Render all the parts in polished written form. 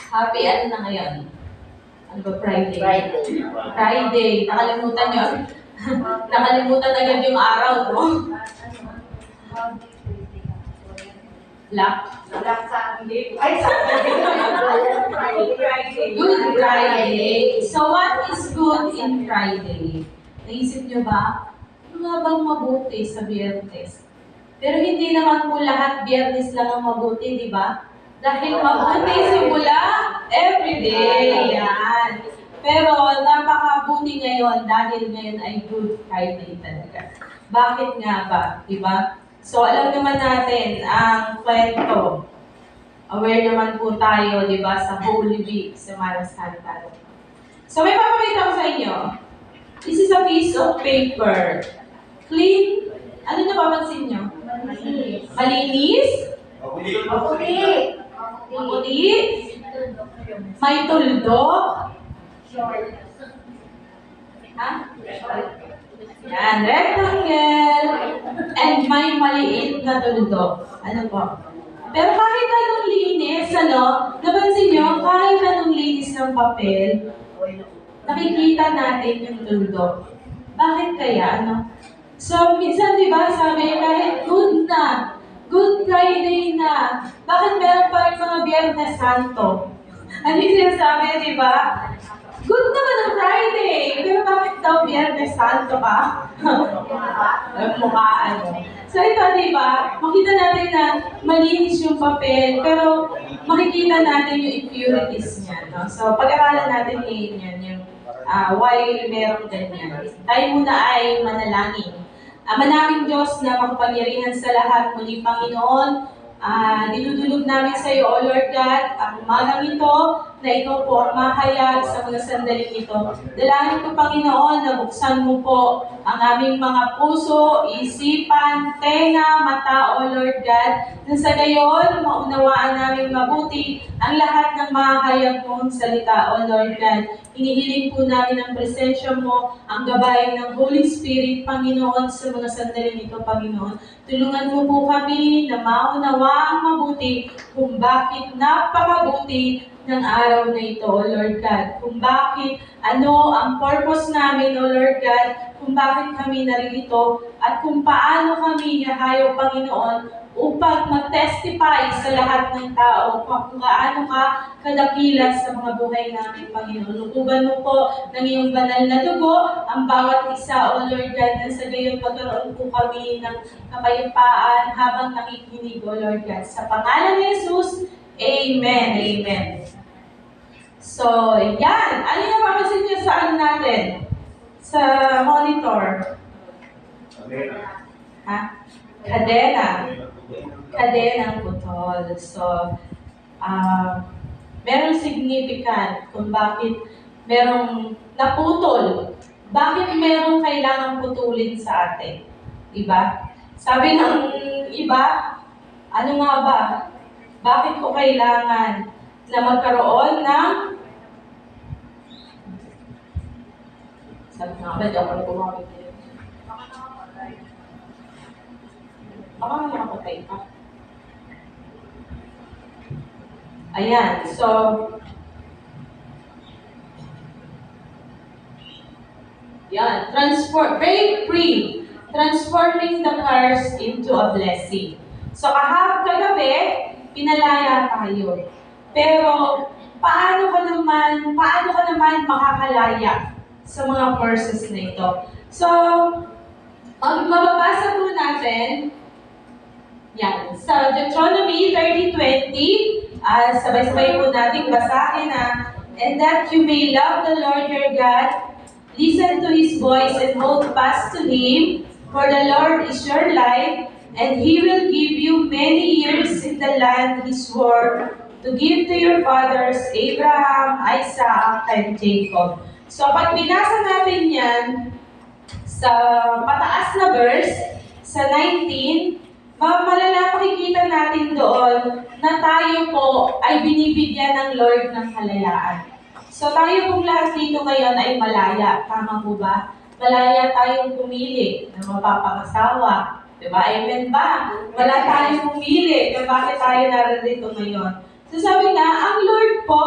Happy ano na ngayon? Ano ba Friday? Friday. Friday. Nakalimutan yun. Nakalimutan agad yung araw, no? Black. Black Sunday. Ay, Saturday. Friday. Good Friday. So what is good in Friday? Naisip nyo ba? Ano nga bang mabuti sa Biyernes? Pero hindi naman po lahat Biyernes lang ang mabuti, di ba? Dahil mabuti simula everyday. Yan. Pero napakabuti ngayon dahil ngayon ay Good Friday talaga. Bakit nga ba? Di ba? So alam naman natin ang kwento. Aware naman po tayo, di ba, sa Holy Week, Semana Santa. So may papakita ko sa inyo. This is a piece of paper. Clean. Ano napapansin nyo? Malinis? Maputi. Maputi? May tuldok? Ha? Yan, rectangle. And may maliit na tuldok. Ano po? Pero kahit anong linis, napansin nyo, kahit anong linis ng papel, nakikita natin yung tuldok. Bakit kaya, So, minsan, di ba, sabi, kahit Good Friday na, bakit meron pa rin mga Biyernes Santo? Ano yung sinasabi, di ba? Good naman ang Friday, pero bakit daw Biyernes Santo ka? Mukhaan mo. So ito, di ba, makita natin na malinis yung papel, pero makikita natin yung impurities niya. No? So pag-aralan natin ngayon yan, yung why meron ganyan. Tayo muna ay manalangin. Ama naming Diyos na makapangyarihan sa lahat, muli Panginoon, dinudulog namin sa iyo, O Lord God, ang umagang ito, na ikaw po ang mahayag sa mga sandaling ito. Dalangin ko, Panginoon, na buksan mo po ang aming mga puso, isipan, tenga, mata, O Lord God, na sa gayon, maunawaan namin mabuti ang lahat ng mahayag mong salita, O Lord God. Hinihiling po namin ang presensya mo, ang gabay ng Holy Spirit, Panginoon, sa mga sandaling ito, Panginoon. Tulungan mo po kami na maunawaang mabuti kung bakit napakabuti ng araw na ito, O Lord God. Kung bakit, ano ang purpose namin, O Lord God, kung bakit kami naririto, at kung paano kami nahayo, Panginoon, upang mag-testify sa lahat ng tao kung gaano ka kadakila sa mga buhay namin, Panginoon. Lukuban mo po ng iyong banal na dugo ang bawat isa, O Lord God, na sa gayon magkaroon po kami ng kapayapaan habang nakikinig, O Lord God. Sa pangalan ni Jesus, Amen. Amen. So, yan. Ano yung napapansin niyo sa ano natin? Sa monitor? Ha? Kadena. Kadenang putol. So, merong significant kung bakit merong naputol. Bakit merong kailangang putulin sa atin? Diba? Sabi ng iba, ano nga ba? Bakit ko kailangan na magkaroon ng sabi nga ba, di ako gumamit nila. Baka nakapatay pa. Ayan, so yan, break free, transforming the curse into a blessing. So kagabi, pinalaya tayo. Pero paano ka naman makakalaya sa mga curses na ito? So, mababasa po natin yan, sa Deuteronomy 30:20, sabay-sabay po natin basahin and that you may love the Lord your God, listen to His voice and hold fast to Him, for the Lord is your life, and He will give you many years in the land He swore to give to your fathers, Abraham, Isaac, and Jacob. So pag binasa natin yan sa pataas na verse, sa 19, makikita natin doon na tayo po ay binibigyan ng Lord ng kalayaan. So tayo pong lahat dito ngayon ay malaya. Tama po ba? Malaya tayong pumili ng mapapangasawa. Diba? Amen ba? Wala tayong pumili kung bakit tayo narito ngayon. So sabi nga, ang Lord po,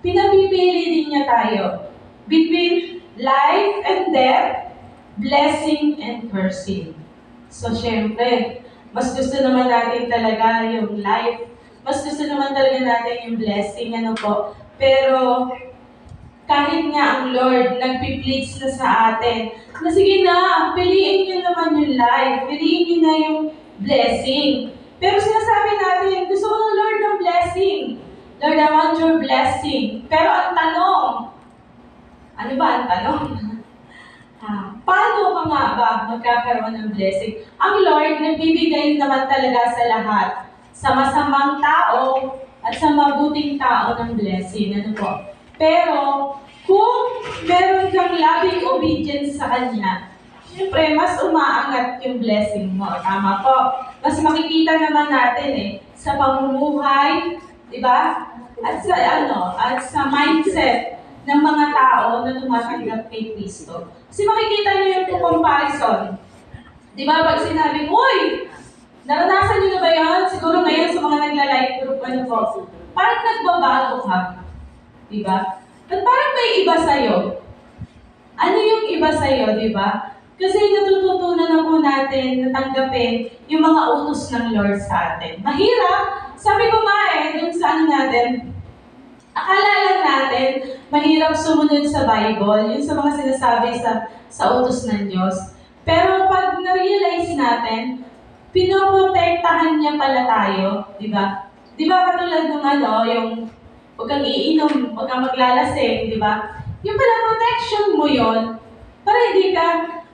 pinapipili din niya tayo between life and death, blessing and cursing. So syempre, mas gusto naman natin talaga yung life. Mas gusto naman talaga natin yung blessing, ano po. Pero kahit nga ang Lord nagpi-pleads na sa atin, na sige na, piliin niyo naman yung life, piliin niyo na yung blessing. Pero sinasabi natin, gusto ko ng Lord ng blessing. Lord, I want your blessing. Pero ang tanong, ano ba ang tanong? Paano ka nga ba magkakaroon ng blessing? Ang Lord, nagbibigay naman talaga sa lahat, sa masamang tao at sa mabuting tao ng blessing. Ano po? Pero, kung meron kang loving obedience sa Kanya, siyempre, mas umaangat yung blessing mo. Tama po. Mas makikita naman natin sa pamumuhay, di ba? At sa mindset ng mga tao na tumatanggap kay Kristo. Kasi makikita niyo yung comparison. Di ba, pag sinabi, uy, naranasan niyo na ba yan? Siguro ngayon sa mga nagla-live group, ano po, parang nagbabago ka. Di ba? At parang may iba sa'yo. Ano yung iba sa'yo, di ba? Kasi natututunan na po natin na tanggapin yung mga utos ng Lord sa atin. Mahirap. Sabi ko nga dun sa ano natin, akala lang natin, mahirap sumunod sa Bible, yung sa mga sinasabi sa utos ng Diyos. Pero pag na-realize natin, pinoprotektahan niya pala tayo, di ba? Di ba katulad ng yung huwag kang iinom, huwag kang maglalasing, di ba? Yung pala protection mo yon para hindi ka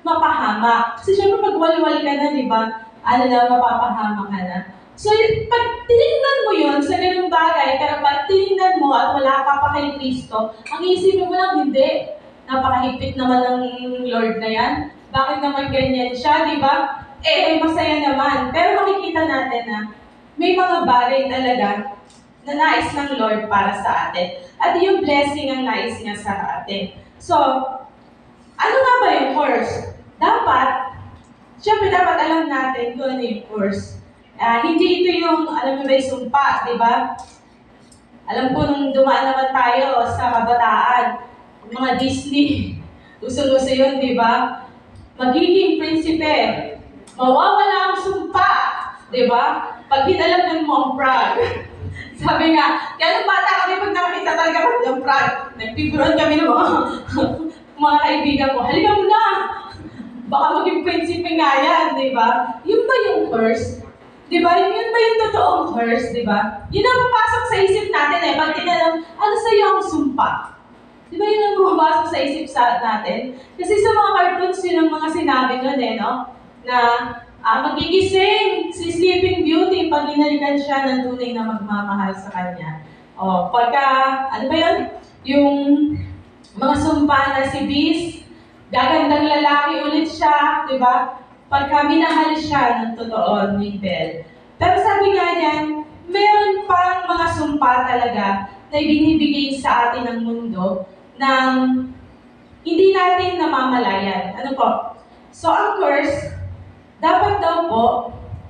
mapahamak. Kasi syempre pag walwal ka na, di ba? Mapapahamak ka na. So, pag tinignan mo yun sa ganung bagay, pero pag tinignan mo at wala ka pa kay Kristo, ang isipin mo lang, hindi. Napakahigpit naman ng Lord na yan. Bakit naman ganyan siya, di ba? Masaya naman. Pero makikita natin na may mga bagay talaga na nais ng Lord para sa atin. At yung blessing ang nais niya sa atin. So, ano nga ba yung course? Siyempre dapat alam natin kung ano yung course. Hindi ito yung, alam mo ba yung sumpa, di ba? Alam ko nung dumaan naman tayo sa kabataan, mga Disney, usong-uso yun, di ba? Magiging prinsipe, mawawala ang sumpa, di ba? Pag hinalaman mo ang prag. Sabi nga, kaya nung bata kami, pag nakakita talaga kami ng prag, nagpiguran kami ng mga kaibigan ko, halika mo na! Baka maging prinsipe nga yan, di ba? Yun ba yung curse? Di ba? Yun ba yung totoong curse, di ba? Yun ang papasok sa isip natin pag tinanong, ano sa'yo ang sumpa? Di ba yun ang bumabasok sa isip natin? Kasi sa mga cartoons, yun ang mga sinabi nun no? Na magigising si Sleeping Beauty pag inalikan siya ng tunay na magmamahal sa kanya. Ano ba yun? Yung mga sumpa na si Beast, gagandang lalaki ulit siya, di ba? Pagka minahal siya ng totoo ni Belle. Pero sabi nga niyan, meron pang mga sumpa talaga na binibigay sa atin ng mundo nang hindi natin namamalayan. Ano po? So, ang curse, dapat daw po,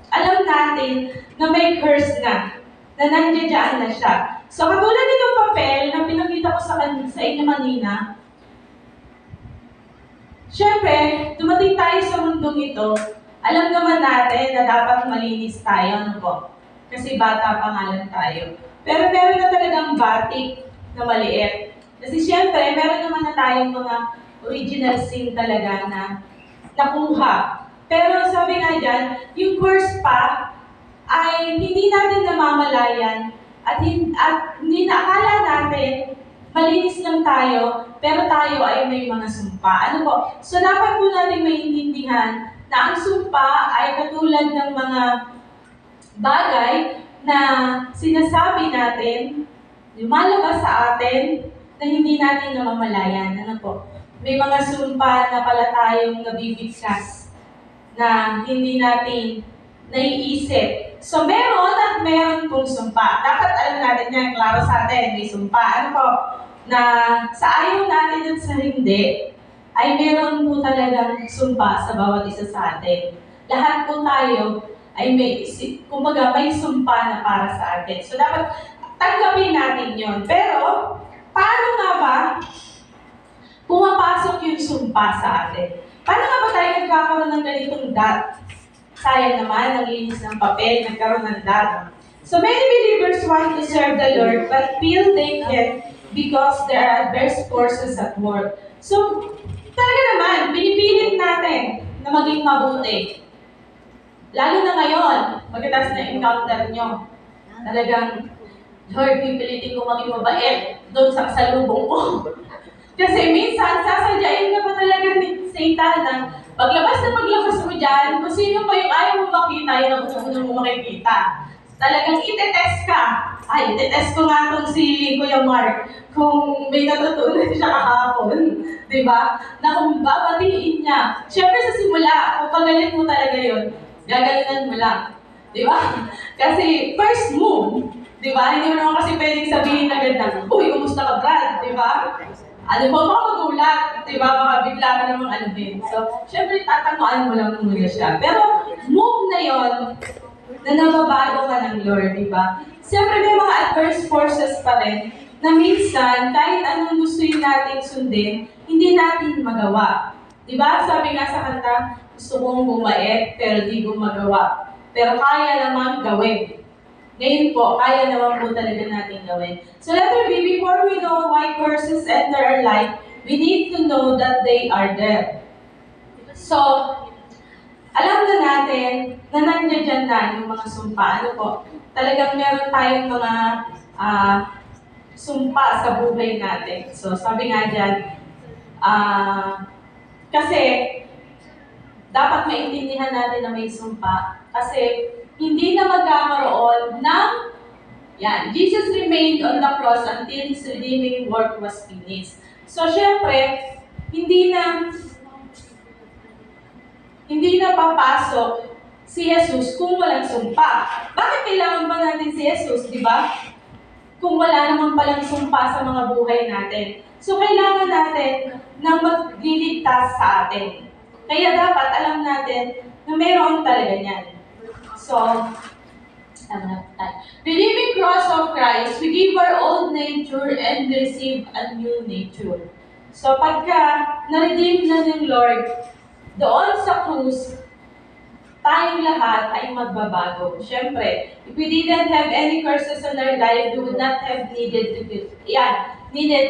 alam natin na may curse na nandiyan na siya. So, katulad nitong papel na pinakita ko sa inyo kanina, siyempre, dumating tayo sa mundong ito, alam naman natin na dapat malinis tayo, ano po? Kasi bata pa nga lang tayo. Pero meron na talagang batik na maliit. Kasi siyempre, meron naman na tayong mga original sin talaga na nakuha. Pero sabi nga dyan, yung course pa ay hindi natin namamalayan at hindi akala natin malinis lang tayo, pero tayo ay may mga sumpa. Ano po? So, dapat po natin maintindihan na ang sumpa ay katulad ng mga bagay na sinasabi natin, lumalabas sa atin, na hindi natin namamalayan. Ano po? May mga sumpa na pala tayong nabibigkas na hindi natin naiisip. So, meron at meron pong sumpa. Dapat alam natin yan, klaro sa atin, may sumpa. Ano po? Na sa ayaw natin at sa hindi, ay meron po talagang sumpa sa bawat isa sa atin. Lahat po tayo ay may sumpa na para sa atin. So, dapat tanggapin natin yon. Pero, paano nga ba pumapasok yung sumpa sa atin? Paano nga ba tayo nagkakaroon ng ganitong dot? Sayang naman, naglinis ng papel, nagkaroon ng dot. So many believers want to serve the Lord but feel they can't because there are adverse forces at work. So, talaga naman, pinipilit natin na maging mabuti. Lalo na ngayon, pagkatapos na encounter nyo, talagang, Lord, pipilitin ko maging mabait doon sa kasalubong ko. Kasi minsan, sasadyain ka pa talaga ni Satan na paglabas mo dyan, kung sino pa yung ayaw mo makita, yun ang una mo makikita. Talagang itetest ka. Ay, itetest ko nga itong si Kuya Mark kung may natutunan siya kahapon. Diba? Na kung babatiin niya. Siyempre sa simula, kung pagalit mo talaga yun, gagalingan mo lang. Diba? Kasi first move, diba? Hindi mo naman kasi pwedeng sabihin agad na, uy, kumusta ka, Brad? Diba? Ano ba, baka magulat, diba? Baka bigla ka namang anuhin. So, syempre, tatanguan mo lang muna siya. Pero, move na yon na nababago ka ng Lord, diba? Siyempre, may mga adverse forces pa rin na minsan, kahit anong gusto natin sundin, hindi natin magawa. Diba? Sabi nga sa kanta, gusto kong bumait, pero di ko magawa. Pero kaya naman gawin. Ngayon po, kaya naman po talaga natin gawin. So letter B, before we know why curses enter our life, we need to know that they are there. So, alam na natin na nandiyan na yung mga sumpa. Ano po? Talagang meron tayong mga sumpa sa buhay natin. So, sabi nga dyan, kasi dapat maintindihan natin na may sumpa. Kasi hindi na magkakaroon ng, Jesus remained on the cross until His redeeming work was finished. So, syempre, hindi na papasok si Jesus kung walang sumpa. Bakit kailangan ba natin si Jesus, di ba? Kung wala naman palang sumpa sa mga buhay natin. So, kailangan natin na magliligtas sa atin. Kaya dapat alam natin na mayroon talaga niyan. So, redeeming cross of Christ, we give our old nature and receive a new nature. So, pagka na-redeem na ng Lord, doon sa krus, tayong lahat ay magbabago. Siyempre, if we didn't have any curses in our life, we would not have needed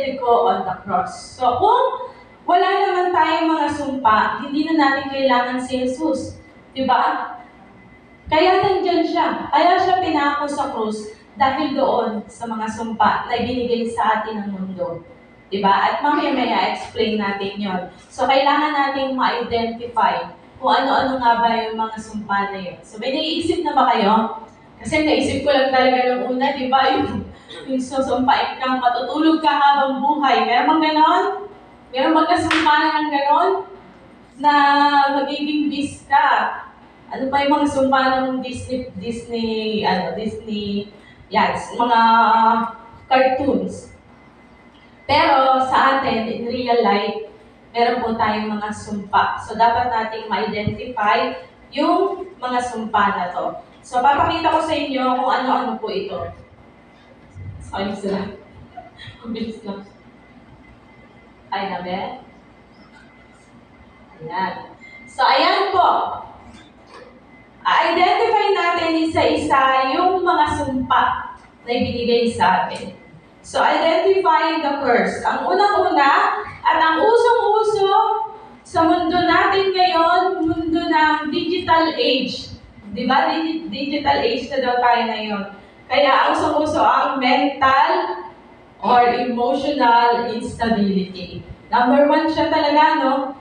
to go on the cross. So, kung wala naman tayong mga sumpa, hindi na natin kailangan si Jesus. Diba? Kaya nandyan siya. Kaya siya pinako sa krus dahil doon sa mga sumpa na ibinigay sa atin ng mundo. Diba? At mamaya explain natin yon. So, kailangan natin ma-identify kung ano-ano nga ba yung mga sumpa na yun. So, may naiisip na ba kayo? Kasi naisip ko lang talaga nung una, di ba? Yung susumpain kang matutulog ka habang buhay. Meron bang ganon? Meron bang kasumpanan ng ganon? Na magiging bis ka. Ano pa yung mga sumpa ng Disney, mga cartoons. Pero sa atin, in real life, meron po tayong mga sumpa. So, dapat nating ma-identify yung mga sumpa na to. So, papakita ko sa inyo kung ano-ano po ito. Sorry sila. Mabilis lang. Ay, nabe. Ayan. So, ayan po. I-identify natin isa-isa yung mga sumpa na ibinigay sa atin. So, identifying the curse. Ang unang-una, at ang usong-uso sa mundo natin ngayon, mundo ng digital age. Diba? Digital age na daw tayo ngayon. Kaya ang usong-uso ang mental or emotional instability. Number 1 siya talaga, no?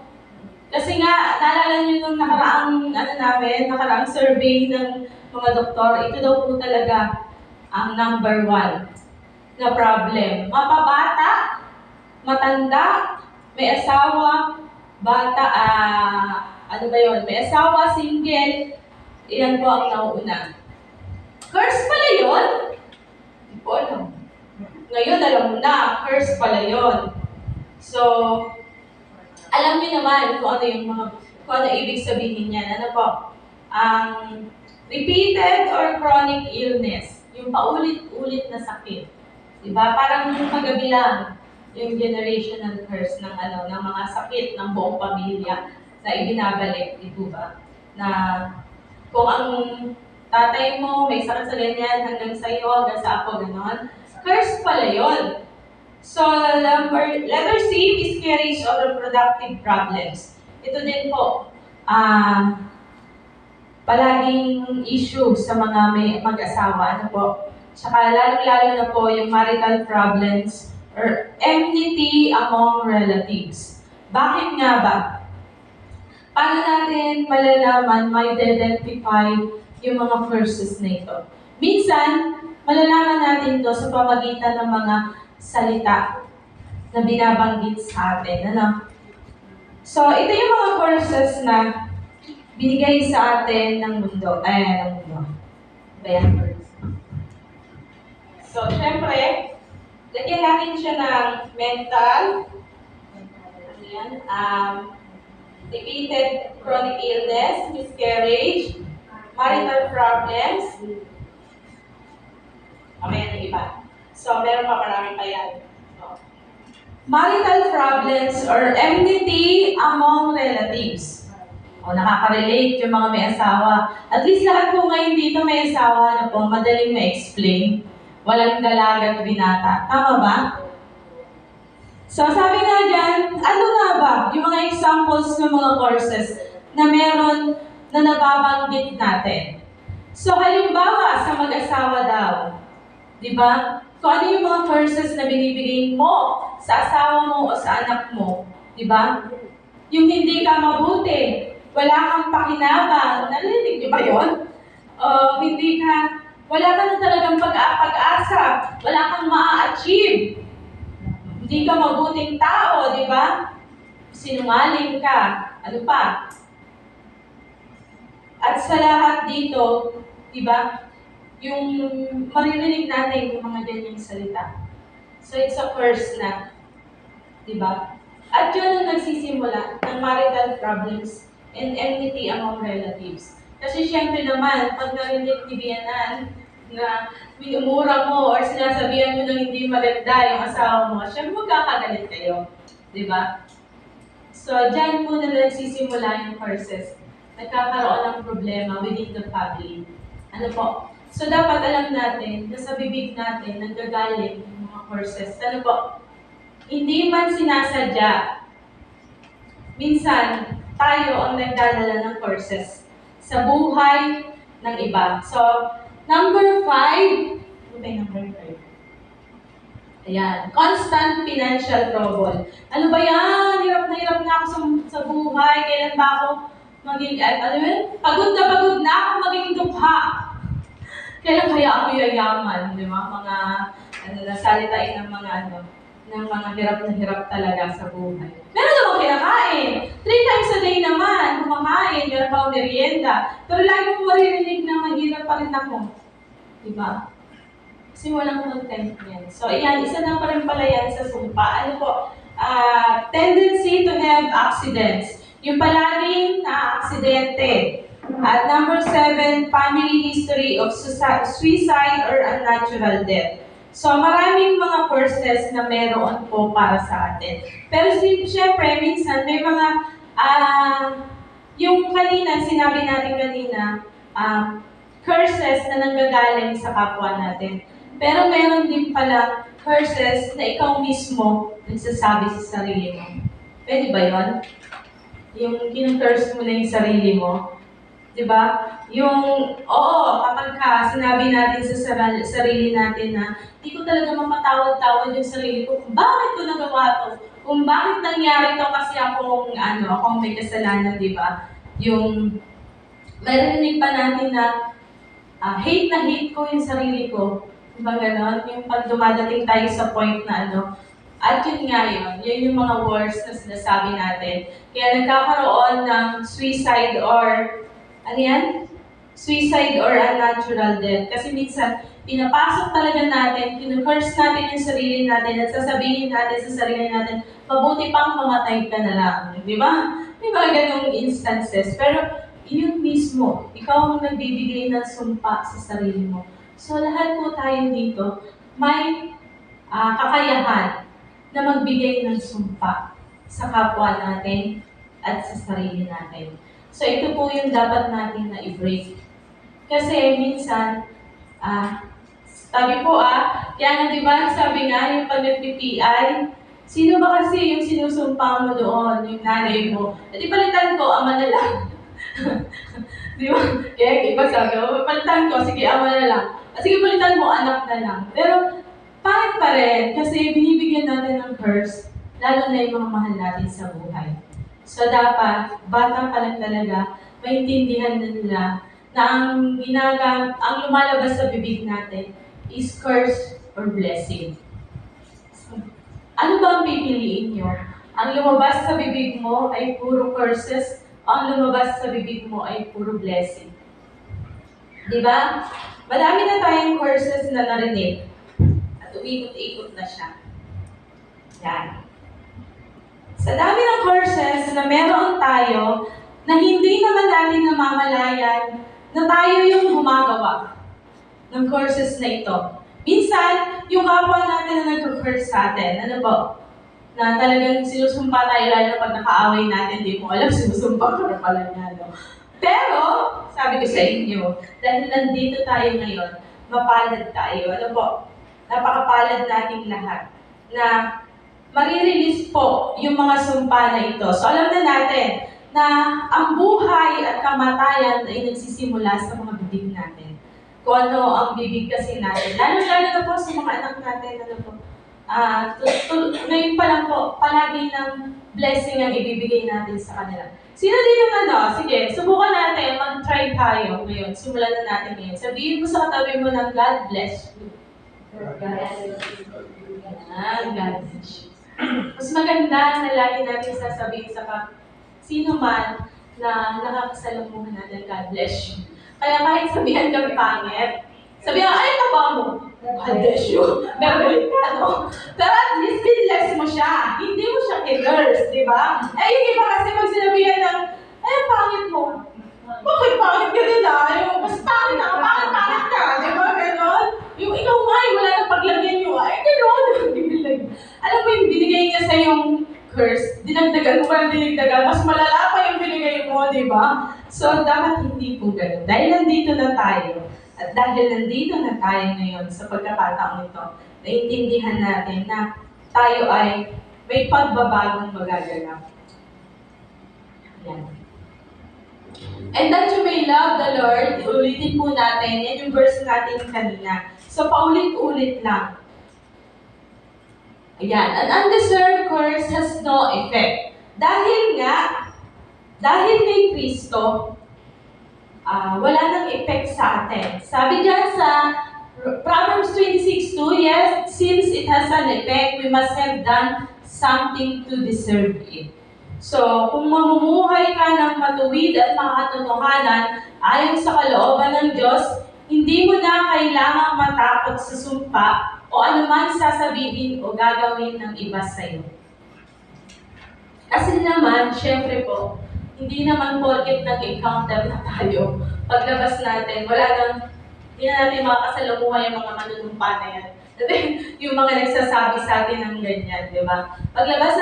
Kasi nga, naalala nyo nung nakaraang survey ng mga doktor, ito daw po talaga ang number 1 na problem. Mapabata, matanda, may asawa, bata, may asawa, single, iyan po ang nauuna. Curse pala yun? Hindi po alam. Ngayon, alam mo na, curse pala yun. So, alam niyo naman kung ano ibig sabihin niyan. Ano po? Repeated or chronic illness. yung paulit-ulit na sakit. Diba? Parang yung kagabi lang, yung generational curse ng ng mga sakit ng buong pamilya na ibinabalik, di ba? Na kung ang tatay mo may sakit sa ganyan hanggang sa iyo, hanggang sa ako, gano'n, curse pala yun. So, letter C, miscarriage or reproductive problems. Ito din po, palaging issue sa mga may mag-asawa. Ano po? Tsaka lalo-lalo na po yung marital problems or enmity among relatives. Bakit nga ba? Paano natin malalaman, ma-identify yung mga curses na ito? Minsan, malalaman natin ito sa pamagitan ng mga salita na binabanggit sa atin. Ano? So, ito yung mga curses na binigay sa atin ng mundo. Ng mundo. Bayan curse. So, syempre, lagyan natin siya ng mental, repeated chronic illness, miscarriage, marital problems, mamaya ng iba. So, meron pa marami pa yan. So, marital problems or enmity among relatives. O, nakaka-relate yung mga may asawa. At least lahat po ngayon dito may asawa na po, madaling ma-explain. Walang dalaga at binata. Tama ba? So, sabi nga dyan, ano nga ba yung mga examples ng mga courses na meron na nababanggit natin? So, halimbawa, sa mag-asawa daw, di ba? Kung ano yung mga courses na binibigay mo sa asawa mo o sa anak mo, di ba? Yung hindi ka mabuti, wala kang pakinabang, narinig niyo ba yun? Wala ka na talagang pag-asa, wala kang ma-achieve. Hindi ka mabuting tao, di ba? Sinungaling ka. Ano pa? At sa lahat dito, di ba? Yung maririnig natin yung mga ganyang salita. So it's a curse na, di ba? At yun ang nagsisimula ng marital problems and enmity among relatives. Kasi syempre naman, pag narinig ni Bianan na minumura mo or sinasabihan mo ng hindi maganda yung asawa mo, syempre magkakagalit kayo. Di ba? So, dyan po na nagsisimula yung curses. Nagkakaroon ng problema within the family. Ano po? So, dapat alam natin na sa bibig natin nanggagaling yung mga curses. Ano po? Hindi man sinasadya. Minsan, tayo ang nagdadala ng curses sa buhay ng iba. So, number 5, ano ba yung number 5? Ayan, constant financial trouble. Ano ba yan? Hirap na ako sa buhay. Kailan ba ako maging, pagod na ako maging dukha. Kailan kaya ako yayaman? Di ba? Mga, nasalitain ng mga hirap na hirap talaga sa buhay. Meron namang kinakain. 3 times a day naman, kumakain, meron pa akong merienda. Pero lagi mo maririnig na mahirap pa rin ako. Diba? Kasi walang content yan. So, ayan, isa na pa rin pala yan sa sumpa. Ano po? Tendency to have accidents. Yung palaging na-aksidente. At number 7, family history of suicide or unnatural death. So, maraming mga courses na meron po para sa atin. Pero siyempre, minsan may mga, yung sinabi natin kanina, curses na nanggagaling sa kapwa natin. Pero meron din pala curses na ikaw mismo nagsasabi sa sarili mo. Pwede ba yun? Yung kinang-curse mo na yung sarili mo. Diba? Kapag sinabi natin sa sarili natin na hindi ko talaga mapatawad-tawad yung sarili ko kung bakit ko nagawa to, kung bakit nangyari to kasi akong may kasalanan, diba? Yung, marinig pa natin na hate na hate ko yung sarili ko. Diba ganon? Yung pag dumadating tayo sa point na at yun nga yun yung mga words na sinasabi natin. Kaya nagkakaroon ng suicide or suicide or unnatural death. Kasi minsan, pinapasok talaga natin, kinukurse natin yung sarili natin at sasabihin natin sa sarili natin, mabuti pang mamatay ka na lang. Di ba? May mga ganong instances. Pero, yun mismo, ikaw ang nagbibigay ng sumpa sa sarili mo. So lahat po tayo dito may kakayahan na magbigay ng sumpa sa kapwa natin at sa sarili natin. So ito po yung dapat natin na i-break. Kasi minsan, sabi po kaya nga diba, sabi nga yung pag nag-PPI, sino ba kasi yung sinusumpa mo doon, yung nanay mo? E di palitan ko, ama na lang. Di ba? Kaya iba sabi ko, palitan ko, sige, ama na lang. Sige, palitan mo, anak na lang. Pero, pangit pa rin, kasi binibigyan natin ng curse, lalo na yung mga mahal natin sa buhay. So, dapat, bata pa lang talaga, maintindihan na nila na ang lumalabas sa bibig natin is curse or blessing. So, ano ba ang pipiliin nyo? Ang lumabas sa bibig mo ay puro curses, ang lumabas sa bibig mo ay puro blessing. Di ba? Madami na tayong curses na narinig at umiikot-ikot na siya. Yan. Sa dami ng curses na meron tayo na hindi naman natin namamalayan na tayo yung gumagawa ng courses na ito. Minsan, yung kapwa natin na nag-curse sa atin, ano po? Na talagang sinusumpa tayo, lalo pag nakaaway natin, di mo alam, sinusumpa ko na pala niya, no? Pero, sabi ko sa inyo, dahil nandito tayo ngayon, mapalad tayo. Ano po? Napakapalad nating lahat na marirelease po yung mga sumpa na ito. So, alam na natin na ang buhay at kamatayan ay nagsisimula sa mga bibig natin. Kung ano ang bibig kasi natin. Lalo-lalo na po sa mga anak natin, ano po, ngayon pa lang po, palagi ng blessing ang ibibigay natin sa kanila. Sino din ang sige, subukan natin, mag-try tayo ngayon. Simulan na natin ngayon. Sabihin mo sa katabi mo ng God bless you. God bless you. God bless you. Mas maganda na lagi natin sasabihin sa sino man na nakakasalamuhan natin, God bless you. Kaya kahit sabihan kang pangit, sabihan, ay, taba mo, God bless you. Meron ka, no? Pero at least, binless mo siya. Hindi mo siya i-curse, di ba? Eh, yung iba kasi pag sinabihan ng, pangit mo. Bakit pangit ka din yung mas pangit ka, pangit ka, di ba? Ganon. Yung ikaw nga, wala nang paglagyan nyo, ganon. Alam mo yung binigay niya sa yung curse, dinagdagan mo pa ng dinagdagan, mas malala pa yung binigay mo, di ba? So, dapat hindi po ganun. Dahil nandito na tayo, at dahil nandito na tayo ngayon sa pagkakataong ito, naiintindihan natin na tayo ay may pagbabagong magaganap. Yan. And that you may love the Lord, ulitin po natin, yan yung verse natin kanina. So, paulit-ulit lang. Ayan, an undeserved curse has no effect. Dahil kay Kristo, wala nang effect sa atin. Sabi dyan sa Proverbs 26:2, yes, since it has an effect, we must have done something to deserve it. So, kung mamumuhay ka ng matuwid at makatotohanan ayon sa kalooban ng Diyos, hindi mo na kailangang matakot sa sumpa o anuman sasabihin o gagawin ng iba sa'yo. Kasi naman, syempre po, hindi naman porket nag-encounter na tayo. Paglabas natin, hindi na natin makakasalamuha yung mga manunumpa na yan. Yung mga nagsasabi sa atin ng ganyan, di ba? Paglabas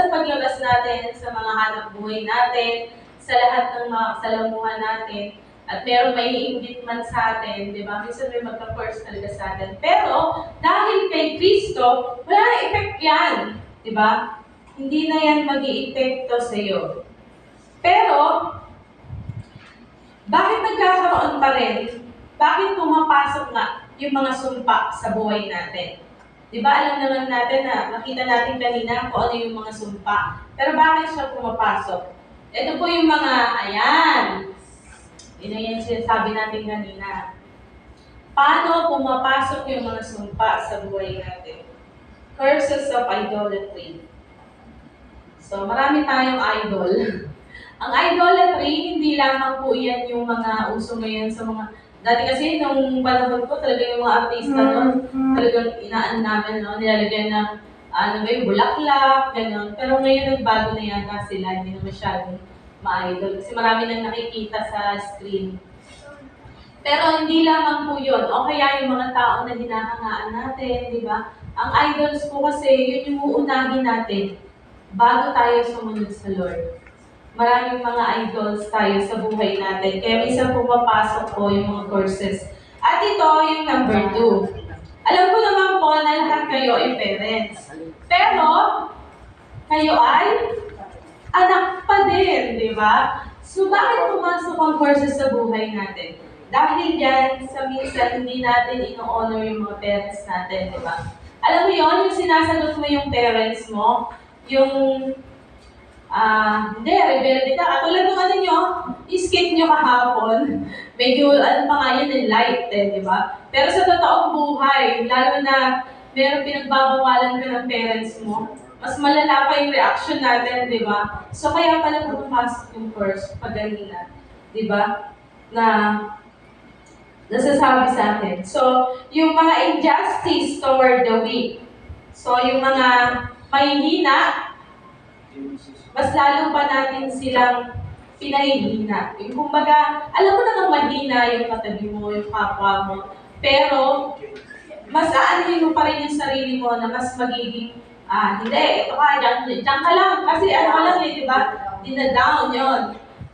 natin sa mga hanap buhay natin, sa lahat ng mga kasalamuhan natin, at meron may iinggit man sa atin, di ba? Minsan may magka-curse talaga sa atin. Pero, dahil kay Kristo, wala na effect yan, di ba? Hindi na yan mag-i-epekto sa iyo. Pero, bakit nagkakaroon pa rin? Bakit pumapasok nga yung mga sumpa sa buhay natin? Di ba, alam naman natin na nakita natin kanina kung ano yung mga sumpa. Pero bakit siya pumapasok? Ito po yung mga, ayan, yun yung sinasabi natin kanina. Paano pumapasok yung mga sumpa sa buhay natin? Curses of idolatry. So, marami tayong idol. Ang idolatry, hindi lamang po yan yung mga uso ngayon sa mga... Dati kasi, nung panahon ko, talaga yung mga artista nun, talagang inaan namin, no? Nilalagyan ng, bulaklak, gano'n. Pero ngayon, nagbago na yata sila, hindi na masyadong ma-idol. Kasi marami nang nakikita sa screen. Pero hindi lamang po yun. O kaya yung mga tao na hinahangaan natin, di ba? Ang idols po kasi, yun yung uunahin natin bago tayo sumunod sa Lord. Maraming mga idols tayo sa buhay natin. Kaya minsan pumapasok po yung mga courses. At ito yung number 2. Alam ko naman po na lahat kayo ay parents. Pero, kayo ay anak pa din, di ba? So, bakit pumasok ang courses sa buhay natin? Dahil yan, sa minsan, hindi natin ino-honor yung mga parents natin, di ba? Alam mo yon, yung sinasagot mo yung parents mo, yung hindi, rebelde ka. Katulad ng ano nyo, skip nyo kahapon. Medyo, ano pa nga yun, light di ba? Pero sa totoong buhay, lalo na meron pinagbabawalan ka ng parents mo, mas malala pa yung reaction natin, di ba? So, kaya pala pumapasok yung first paganina, di ba? Na nasasabi sa akin. So, yung mga injustice toward the weak. So, yung mga mahihina, mas lalo pa natin silang pinahihina. Yung kumbaga, alam mo namang mahina yung katabi mo, yung kapwa mo, pero mas aanuhin mo pa rin yung sarili mo na mas magiging, hindi, ito ka, dyan ka lang, kasi ano ka lang di ba? Dinadown yun.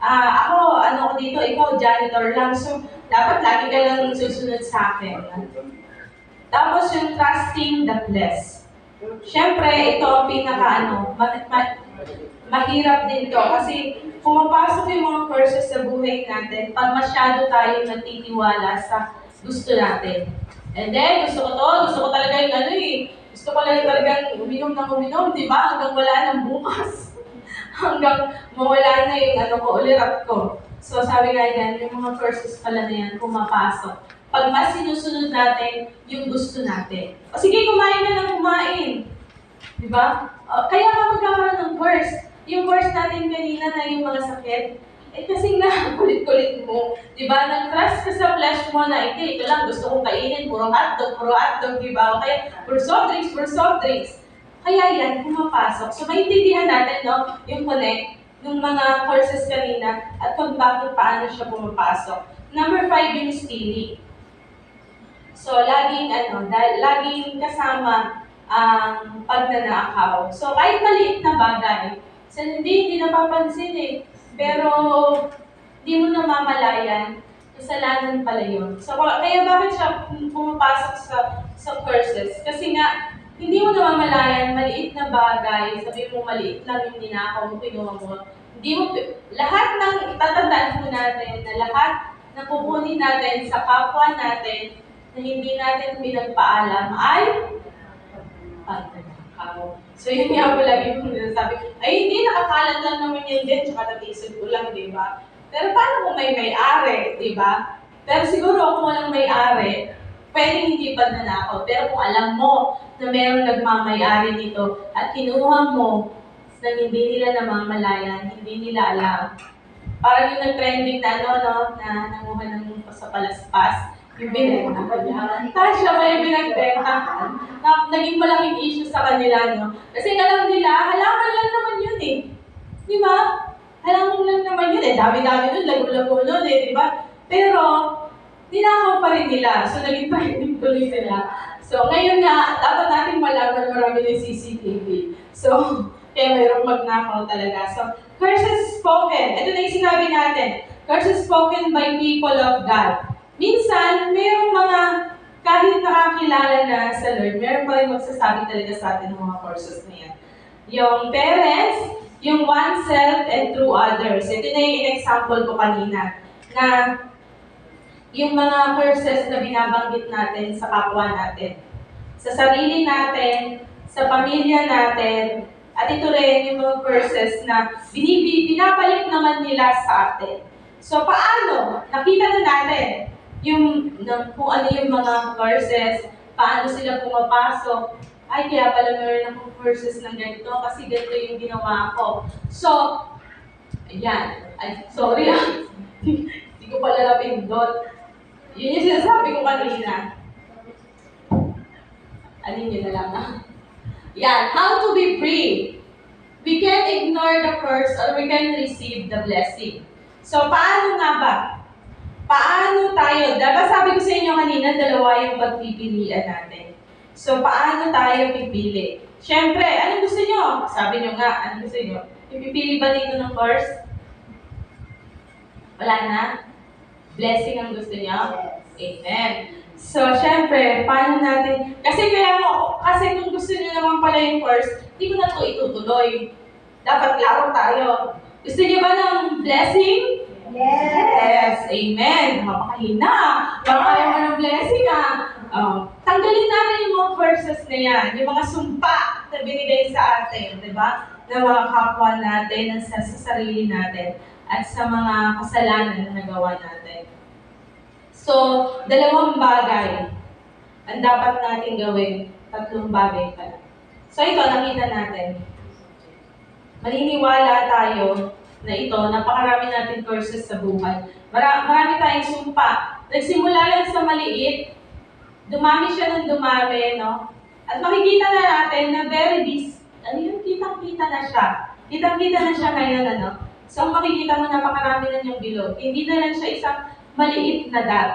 Ano ko dito, ikaw, janitor lang, so dapat lagi ka lang susunod sa akin. Tapos yung trusting the blessed. Siyempre, ito ang mahirap din to kasi pumapasok yung mga courses sa buhay natin pag masyado tayo nagtitiwala sa gusto natin. And then, gusto ko talaga yung gusto ko lang talagang uminom ng uminom, di ba? Hanggang wala ng bukas. Hanggang mawala na yung ulirap ko. So, sabi nga yan, yung mga courses pala na yan, pumapasok. Pag mas sinusunod natin yung gusto natin. O sige, kumain ka ng kumain. Di ba? Kaya nga magkakaroon ng course. Yung course natin kanina na yung mga sakit, kasi nga, kulit-kulit mo. Di ba? Nag-trust ka sa flesh mo na, ito lang, gusto kong kainin, puro hotdog, di ba? O kaya, puro soft drinks. Kaya yan, pumapasok. So, maintindihan natin, no, yung connect, yung mga courses kanina, at kung bakit paano siya pumapasok. Number 5, yung stealing. So, laging kasama ang pagnanakaw. So, kahit maliit na bagay, so hindi napapansin pero hindi mo namamalayan, kasalanan pala yun. So, kaya bakit siya pumapasok sa courses? Kasi nga, hindi mo namamalayan, maliit na bagay, sabi mo maliit lang yung ninakaw mo, pinuha mo. Lahat ng tatandaan mo natin, na lahat na pupunin natin sa kapwa natin, na hindi natin pinagpaalam ay pagnanakaw. So yun nga po lagi kong sinasabi, ay hindi, nakakalat lang naman yan din, tsaka natisod ko lang, di ba? Pero paano kung may may-ari, di ba? Pero siguro kung walang may-ari, pwedeng hindi pagnanakaw. Pero kung alam mo na mayroong nagmamay-ari dito at kinuha mo na hindi nila namamalayan, hindi nila alam. Parang yung nag-trending na na nanguha ng sa palaspas, yung binenta ko niya. Tapos siya may binagbenta. Naging malaking issue sa kanila, no? Kasi alam nila, halaman lang naman yun Di ba? Halaman lang naman yun Dami-dami nun, lago-lago nun di ba? Pero, ninakaw pa rin nila. So, naging trending tuloy sila. So, ngayon nga, dapat natin malaman marami ng CCTV. So, kaya mayroong magnakaw talaga. So, curses spoken. Ito na yung sinabi natin. Curses spoken by people of God. Minsan, mayroong mga, kahit nakakilala na sa Lord, mayroong pa rin magsasabi talaga sa atin ng mga courses na yan. Yung parents, yung oneself, and through others. Ito na yung example ko kanina, na yung mga curses na binabanggit natin sa kapwa natin, sa sarili natin, sa pamilya natin, at ito rin yung mga curses na binabalik naman nila sa atin. So, paano? Nakita na natin kung ano yung mga curses, paano sila pumapasok. Ay, kaya pala meron akong curses ng ganito kasi ganito yung ginawa ko. So, ayan. Ay, sorry Hindi ko pala napindot. Yun yung sinasabi ko kanina. Alin yun na lang Yan, how to be free. We can ignore the curse or we can receive the blessing. So, paano nga ba? paano tayo, dapat sabi ko sa inyo kanina, dalawa yung pagpipilian natin. So, paano tayo pipili? Siyempre, anong gusto nyo? Sabi nyo nga, anong gusto nyo? Ipipili ba dito ng course? Wala na? Blessing ang gusto nyo? Amen. So, syempre, paano natin, kasi kung gusto nyo naman pala yung course, hindi ko na ito itutuloy. Dapat klaro tayo. Gusto nyo ba ng blessing? Yes! Amen! Mapakahina! Baka ayaw mo ng blessing tanggalin natin yung mga verses na yan, yung mga sumpa na binigay sa atin, di ba? Na mga kapwa natin, sa sarili natin, at sa mga kasalanan na nagawa natin. So, dalawang bagay ang dapat natin gawin. Tatlong bagay pala. So, ito, nakita natin. Maniniwala tayo na ito, napakarami natin courses sa buhay. Marami tayong sumpa. Nagsimula lang sa maliit, dumami siya ng dumami, no? At makikita na natin na kitang-kita na siya. Kitang-kita na siya ngayon, ano? So, makikita mo napakarami na niyang bilog. Hindi na lang siya isang maliit na dot.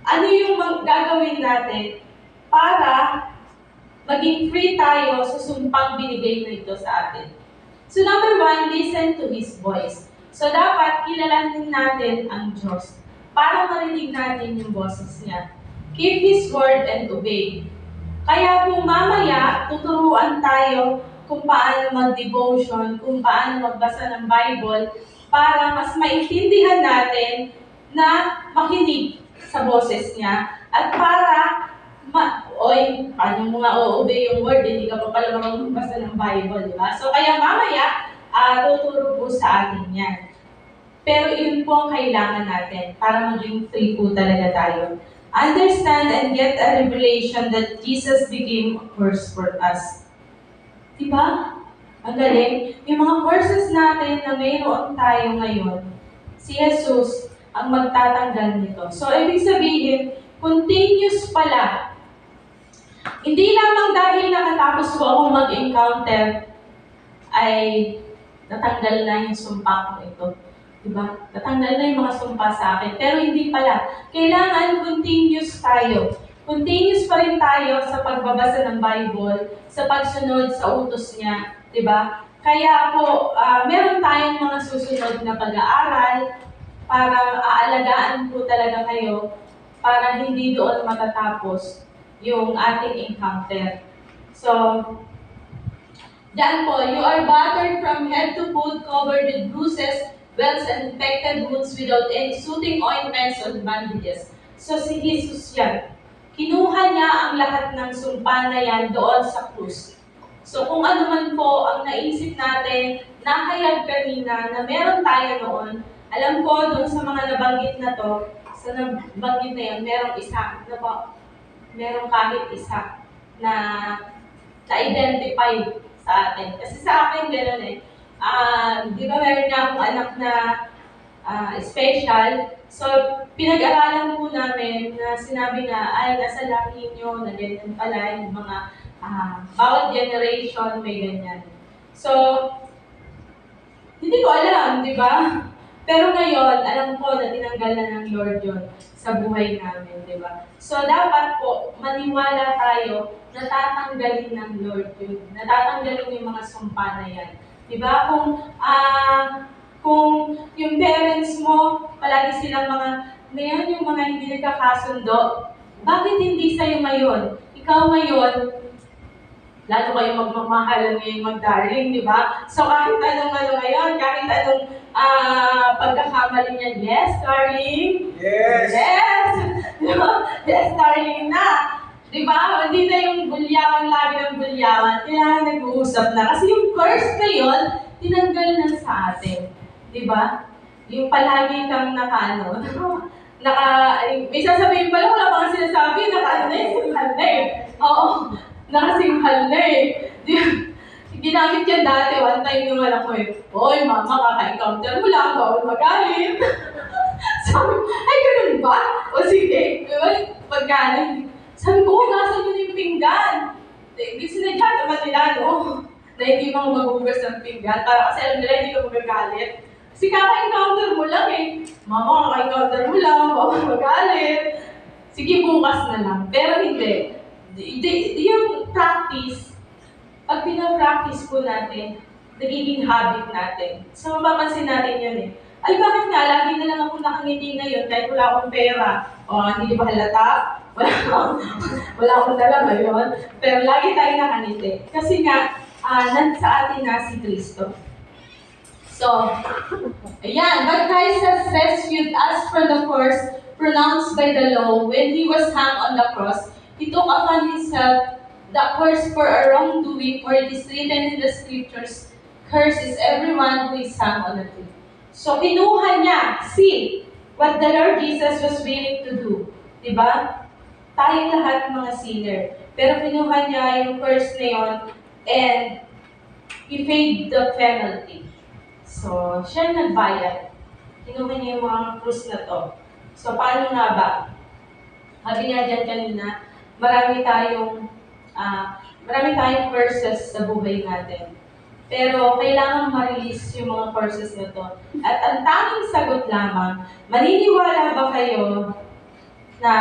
Ano yung gagawin natin para maging free tayo sa sumpang binigay na ito sa atin? So, number one, listen to His voice. So, dapat kilalanin natin ang Diyos para marinig natin yung boses niya. Keep His word and obey. Kaya kung mamaya, tuturuan tayo kung paano mag-devotion, kung paano magbasa ng Bible, para mas maintindihan natin na makinig sa boses niya, at para paano mo nga o-obey yung word, hindi ka pa pala marunong magbasa ng Bible, di ba? So, kaya mamaya, tuturo po sa atin yan. Pero yun po ang kailangan natin para maging free po talaga tayo. Understand and get a revelation that Jesus became a curse for us. Diba? Ang galing. Yung mga courses natin na mayroon tayo ngayon, si Jesus ang magtatanggal nito. So, ibig sabihin, continuous pala. Hindi lamang dahil nakatapos ko akong mag-encounter, ay natanggal na yung sumpa ko ito. Diba? Natanggal na yung mga sumpa sa akin. Pero hindi pala. Kailangan continuous tayo. Continuous pa rin tayo sa pagbabasa ng Bible, sa pagsunod sa utos niya. Diba? Kaya po, meron tayong mga susunod na pag-aaral para aalagaan po talaga kayo para hindi doon matatapos yung ating encounter. So, diyan po, you are battered from head to foot, covered with bruises, welts, and infected wounds without any soothing ointments or bandages. So, si Jesus yan. Kinuha niya ang lahat ng sumpa na yan doon sa krus. So, kung ano man po ang naisip natin, nahayag kanina na meron tayo noon, alam ko doon sa mga nabanggit na to, sa nabanggit na yan, merong isa, merong kahit isa na na-identify sa atin. Kasi sa akin, gano'n eh. Di ba meron nga akong anak na special. So, pinag-aralan po namin na sinabi na, ay, nasa lahi nyo, na ganyan pala, yung mga bawat generation may ganyan. So, hindi ko alam, di ba? Pero ngayon, alam ko na tinanggal na ng Lord yun sa buhay namin, di ba? So, dapat po, maniwala tayo na tatanggalin ng Lord yun. Natatanggalin yung mga sumpa na yan. Di ba? Kung yung parents mo, palagi silang ngayon yung mga hindi nagkakasundo, bakit hindi sa'yo ngayon? Ikaw ngayon, lalo kayo magmamahalan ngayon mag-darling, di ba? So kahit anong ngayon, kahit anong pagkakamali niya, yes, darling? Yes! Yes! Yes, darling na! Di ba? Hindi na yung bulyawan, lagi ng bulyawan. Kailangan nag-uusap na. Kasi yung curse na yun, tinanggal na sa atin. Di ba? Yung palagi kang may sasabihin pala, wala pa nga sinasabi, simhal na eh. Oo, nakasimhal na eh. Ginamit yan dati, one time yung anak ko eh, oy, mama, kaka-encounter mo lang, bawal magalit. Sabi, ay, ganun ba? O sige, pagkanin. Sabi ko, hugasan nyo yung pinggan. Hindi sinadya naman nila, no? Na hindi mo maghugas ng pinggan, para kasi alam nila, hindi ka magagalit. Kasi kaka-encounter mo lang eh. Mama, kaka-encounter mo lang, baka magalit. Sige, bukas na lang. Pero hindi. Yung practice, pag pinapractice po natin, nagiging habit natin. So, mapapansin natin yun eh. Ay, bakit nga? Lagi na lang ako nakangiti ngayon kahit wala akong pera. O, hindi ba halata? Wala akong dala ngayon. Pero lagi tayo nakangiti. Kasi nga, sa atin na si Kristo. So, ayan. But Christ has rescued us from the curse pronounced by the law when He was hung on the cross. He took upon Himself the curse for our wrongdoing, for it is written in the scriptures, "Curse is everyone who is hung on a tree." So, kinuha niya, see, what the Lord Jesus was willing to do. Diba? Tayong lahat mga sinner. Pero kinuha niya yung curse na yun, and He paid the penalty. So, siya nagbayad. Kinuha niya yung mga krus na to. So, paano nga ba? Sabi niya dyan kanina, marami tayong curses sa buhay natin. Pero kailangan ma-release yung mga courses na to. At ang tanging sagot lamang, maniniwala ba kayo na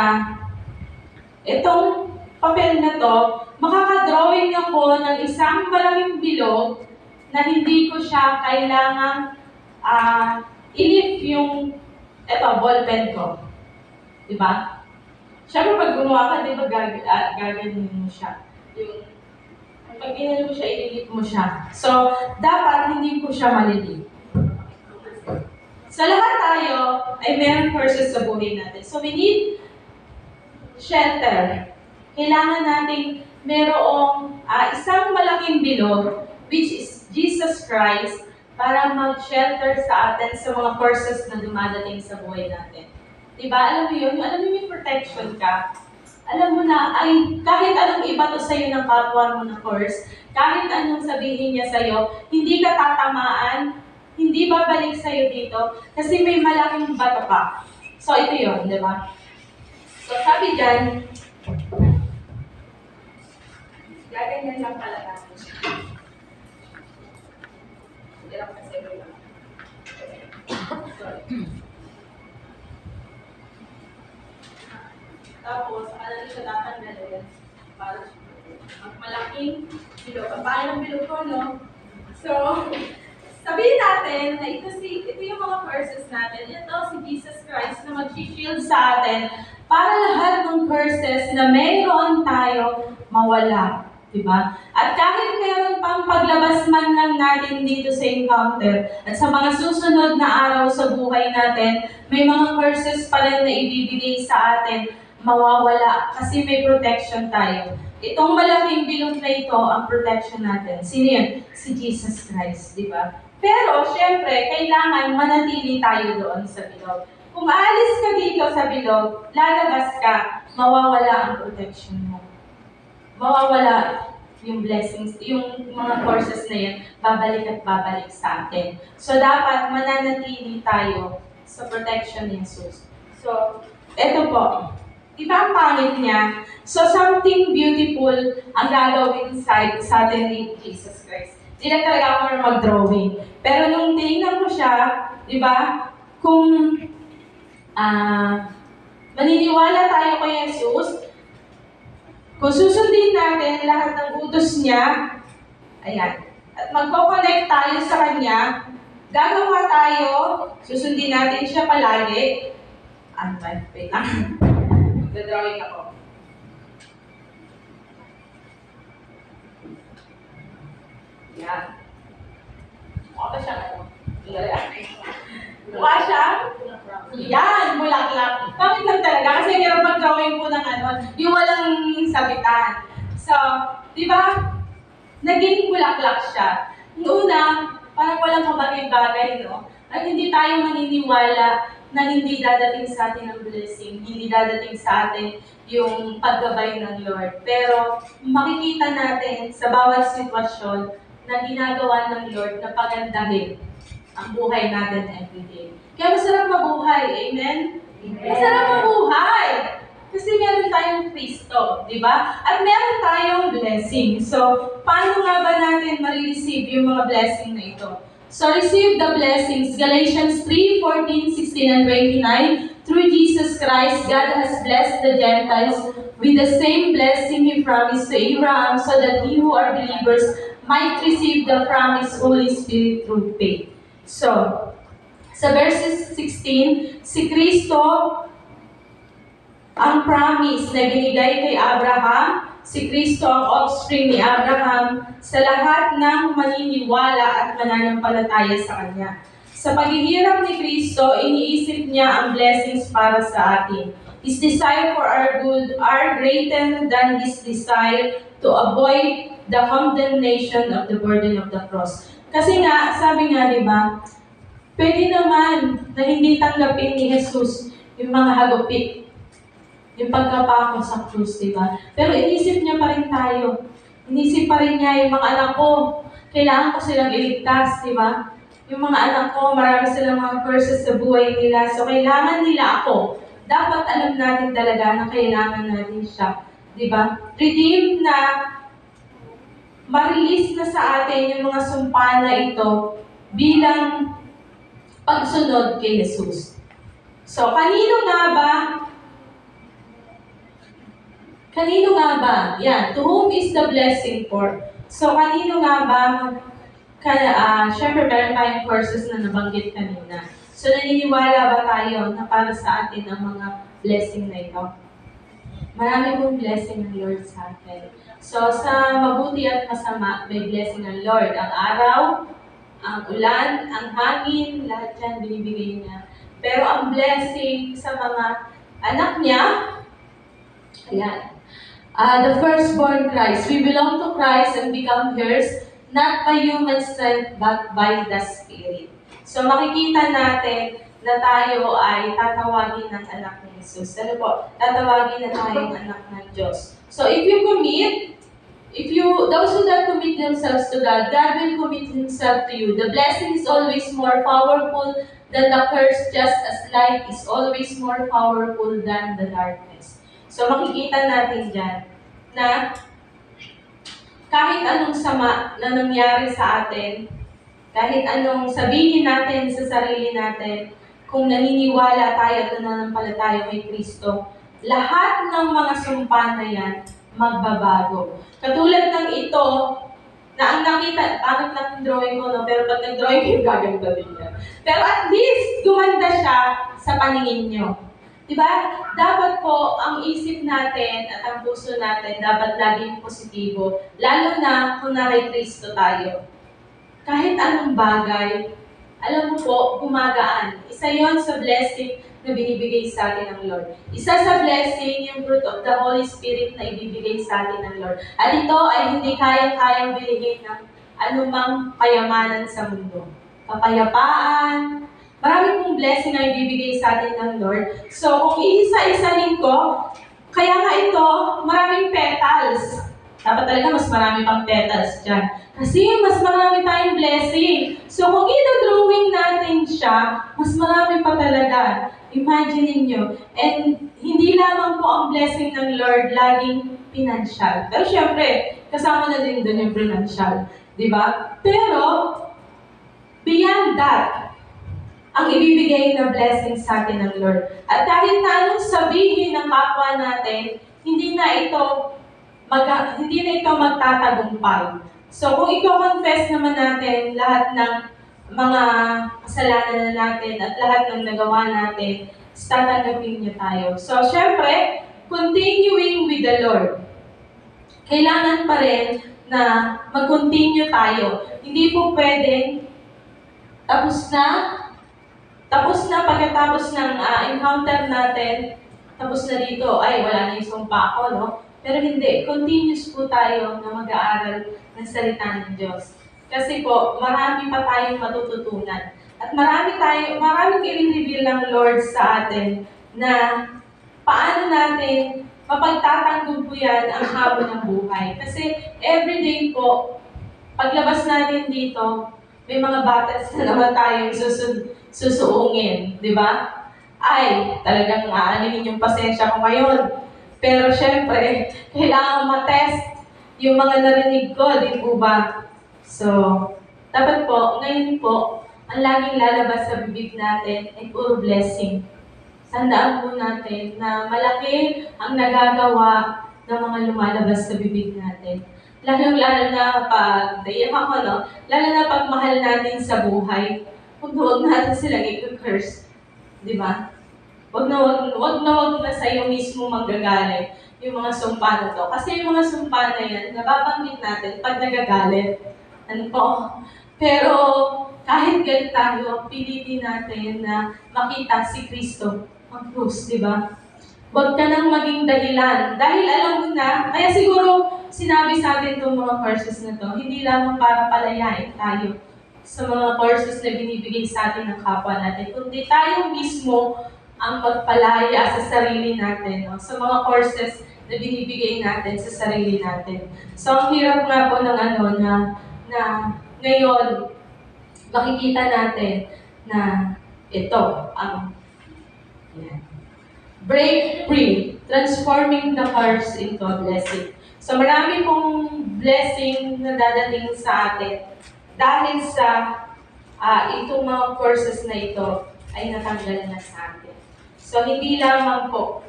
itong papel na to, makakadrawing ako ng isang malaking bilog na hindi ko siya kailangan i-lift yung ballpen ko. Diba? Siyempre pag gumawa ka, diba gaganin mo siya. Pag inano mo siya, ililip mo siya. So, dapat hindi po siya malilip. Sa lahat tayo ay mayroong curses sa buhay natin. So, we need shelter. Kailangan natin mayroong isang malaking bilog, which is Jesus Christ, para mag-shelter sa atin sa mga curses na dumadating sa buhay natin. Diba? Alam mo yun? Alam mo yung protection ka? Alam mo na, ay kahit anong ibato sa'yo ng kapwa mo na curse, kahit anong sabihin niya sa'yo, hindi ka tatamaan, hindi babalik sa'yo dito, kasi may malaking bato ka. So, ito yun, di ba? So, sabi dyan, gaganyan lang pala natin siya. Hindi lang kasi lang. Sorry. Tapos, alam siya tatanggalin para malaking bilog. Ang bahay ng bilog ko, no? So, sabihin natin na ito yung mga curses natin. Ito si Jesus Christ na mag-shield sa atin para lahat ng curses na mayroon tayo mawala. Diba? At kahit meron pang paglabas man lang natin dito sa encounter at sa mga susunod na araw sa buhay natin, may mga curses pa rin na ibibigay sa atin, mawawala kasi may protection tayo. Itong malaking bilog na ito ang protection natin. Sino yun? Si Jesus Christ, di ba? Pero, syempre, kailangan manatili tayo doon sa bilog. Kung aalis ka dito sa bilog, lalabas ka, mawawala ang protection mo. Mawawala yung blessings, yung mga courses na yan, babalik at babalik sa atin. So, dapat mananatili tayo sa protection ni Jesus. So, eto po. Diba ang pangit niya? So, something beautiful ang gagawin sa atin ni Jesus Christ. Hindi na talaga ako na mag-drawing. Pero nung tinignan ko siya, di ba, kung maniniwala tayo kay Jesus, kung susundin natin lahat ng utos niya, ayan, at magpo-connect tayo sa Kanya, gagawa tayo, susundin natin siya palagi. Wait lang. Drawing ako. Yan. Mukha siya ano? Mukha siya? Yan, bulaklak. Bakit lang talaga? Kasi meron mag-drawing po ng ano, yung walang sabitan. So, di ba? Naging bulaklak siya. Yung una, parang walang kabagay-bagay, no? At hindi tayo maniniwala na hindi dadating sa atin ang blessing, hindi dadating sa atin yung paggabay ng Lord. Pero makikita natin sa bawat sitwasyon na ginagawa ng Lord na pagandahin ang buhay natin everyday. Kaya masarap mabuhay, amen? Masarap mabuhay! Kasi meron tayong Kristo, di ba? At meron tayong blessing. So, paano nga ba natin ma-receive yung mga blessing na ito? So receive the blessings. Galatians 3:14, 16, and 29. Through Jesus Christ, God has blessed the Gentiles with the same blessing He promised to Abraham, so that we who are believers might receive the promised Holy Spirit through faith. So, sa verses 16, si Kristo ang promise na binigay kay Abraham, si Kristo ang offspring ni Abraham sa lahat ng maniniwala at mananampalataya sa Kanya. Sa paghihirap ni Kristo, iniisip niya ang blessings para sa atin. His desire for our good are greater than His desire to avoid the condemnation of the burden of the cross. Kasi nga, sabi nga, di ba, pwede naman na hindi tanggapin ni Jesus yung mga hagupit, yung pagkapako sa krus, di ba? Pero inisip niya pa rin tayo. Inisip pa rin niya yung mga anak ko, kailangan ko silang iligtas, di ba? Yung mga anak ko, marami silang mga curses sa buhay nila, so kailangan nila ako. Dapat alam natin talaga na kailangan natin siya, di ba? Redeem na, ma-release na sa atin yung mga sumpa na ito bilang pagsunod kay Jesus. So, kanino nga ba? Kanino nga ba? Yan. To whom is the blessing for? So, kanino nga ba? Siyempre, meron tayong courses na nabanggit kanina. So, naniniwala ba tayo na para sa atin ang mga blessing na ito? Marami pong blessing ng Lord sa atin. So, sa mabuti at masama, may blessing ng Lord. Ang araw, ang ulan, ang hangin, lahat yan binibigay niya. Pero ang blessing sa mga anak niya, ayan, the firstborn Christ. We belong to Christ and become heirs, not by human strength, but by the Spirit. So makikita natin na tayo ay tatawagin ng anak ni Jesus. Ano po? Tatawagin na tayong anak ng Diyos. So if you commit, those who that commit themselves to God, God will commit Himself to you. The blessing is always more powerful than the curse, just as light is always more powerful than the darkness. So makikita natin dyan na kahit anong sama na nangyari sa atin, kahit anong sabihin natin sa sarili natin, kung naniniwala tayo at nananampalataya kay Kristo, lahat ng mga sumpa na yan, magbabago. Katulad ng ito, na ang nakita, pangit lang yung drawing ko, no? Pero pag nag-drawing kayo, gaganda din yan. Pero at least, gumanda siya sa paningin nyo. Diba? Dapat po, ang isip natin at ang puso natin, dapat laging positibo. Lalo na kung kay Kristo tayo. Kahit anong bagay, alam mo po, gumagaan. Isa yon sa blessing na binibigay sa atin ng Lord. Isa sa blessing, yung fruit of the Holy Spirit na ibibigay sa atin ng Lord. At ito ay hindi kayang-kayang binigay ng anumang kayamanan sa mundo. Kapayapaan, marami pong blessing na ibibigay sa atin ng Lord. So, kung iisa-isahin ko, kaya nga ito, maraming petals. Dapat talaga mas marami pang petals dyan. Kasi mas marami tayong blessing. So, kung ito-drawing natin siya, mas marami pa talaga. Imagine niyo. And hindi lamang po ang blessing ng Lord laging financial. Pero syempre, kasama na din doon yung financial. Diba? Pero, beyond that, ang ibibigay na blessing sa atin ng Lord. At kahit na anong sabihin ng kapwa natin, hindi na ito magtatagumpay. So, kung i-confess naman natin lahat ng mga kasalanan na natin at lahat ng nagawa natin, tatanggapin niya tayo. So, syempre, continuing with the Lord. Kailangan pa rin na mag-continue tayo. Hindi po pwedeng tapos na pagkatapos ng encounter natin, tapos na dito, ay wala na yung sumpa ko, no? Pero hindi, continuous po tayo na mag-aaral ng salita ng Diyos. Kasi po, marami pa tayong matututunan. At maraming i-reveal ng Lord sa atin na paano natin mapagtatanggol ang habon ng buhay. Kasi everyday po, paglabas natin dito, may mga battles na naman tayong susuungin, di ba? Ay, talagang aalihin yung pasensya ko ngayon. Pero syempre, kailangan matest yung mga narinig ko, di po ba? So, Dapat po, ngayon po, ang laging lalabas sa bibig natin ay puro blessing. Tandaan po natin na malaki ang nagagawa ng mga lumalabas sa bibig natin. Lalo na pag, naiyak ako, no? Lalo na pag mahal natin sa buhay, huwag natin silang i-curse. Di ba? Wag na sa'yo mismo manggagalit yung mga sumpa na to. Kasi yung mga sumpa na yan, nababanggit natin pag nagagalit. Ano po? Pero kahit ganito tayo, pilitin natin na makita si Kristo ang krus, di ba? Huwag ka nang maging dahilan. Dahil alam mo na, kaya siguro sinabi sa atin itong mga courses na to, hindi lamang para palayain tayo sa mga courses na binibigay sa atin ng kapwa natin, kundi tayo mismo ang magpalaya sa sarili natin, no? Sa mga courses na binibigay natin sa sarili natin. So, ang hirap nga po ng na ngayon, makikita natin na ito ang yan. Break free, transforming the curse into a blessing. So marami pong blessing na dadating sa atin dahil sa itong mga courses na ito ay natanggal na sa atin. So hindi lamang po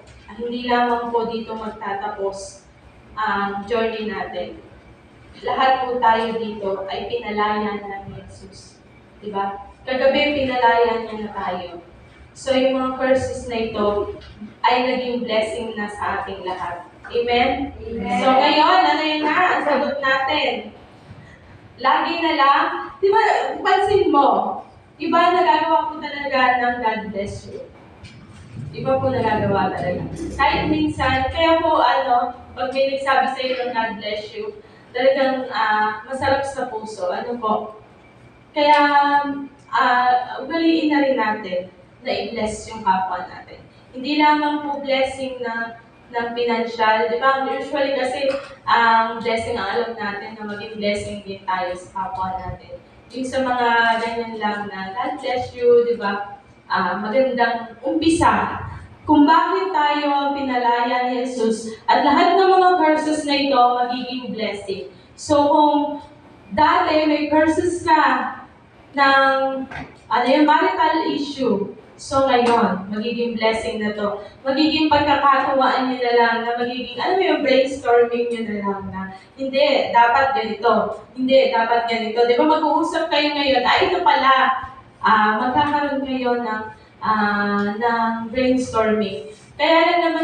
dito magtatapos ang journey natin. Lahat po tayo dito ay pinalaya na ni Jesus. Diba? Kagabi pinalaya niya na tayo. So, yung mga curses na ito ay naging blessing na sa ating lahat. Amen? Amen. So, ngayon, ano yun na? Ang sagot natin. Lagi na lang, di ba, pansin mo, iba nagagawa po talaga ng God bless you. Iba po nagagawa talaga. Kahit minsan, kaya po, pag may nagsabi sa iyo ng God bless you, talagang masarap sa puso. Ano po? Kaya, ugaliin na rin natin na i-bless yung kapwa natin. Hindi lamang po blessing ng financial. Di ba? Usually kasi, ang blessing ang alam natin na maging blessing din tayo sa kapwa natin. Yung sa mga ganyan lang na God bless you, di ba? Magandang umpisa. Kung bakit tayo pinalaya ni Jesus at lahat ng mga curses na ito magiging blessing. So kung dati may curses ka ng yung marital issue, so ngayon, magiging blessing na to. Magiging pagkakatuwaan nyo na lang na magiging, yung brainstorming nyo na lang na hindi, dapat ganito. Hindi, dapat ganito. Di ba mag-uusap kayo ngayon, ito pala, magkakaroon kayo ng brainstorming. Kaya lang naman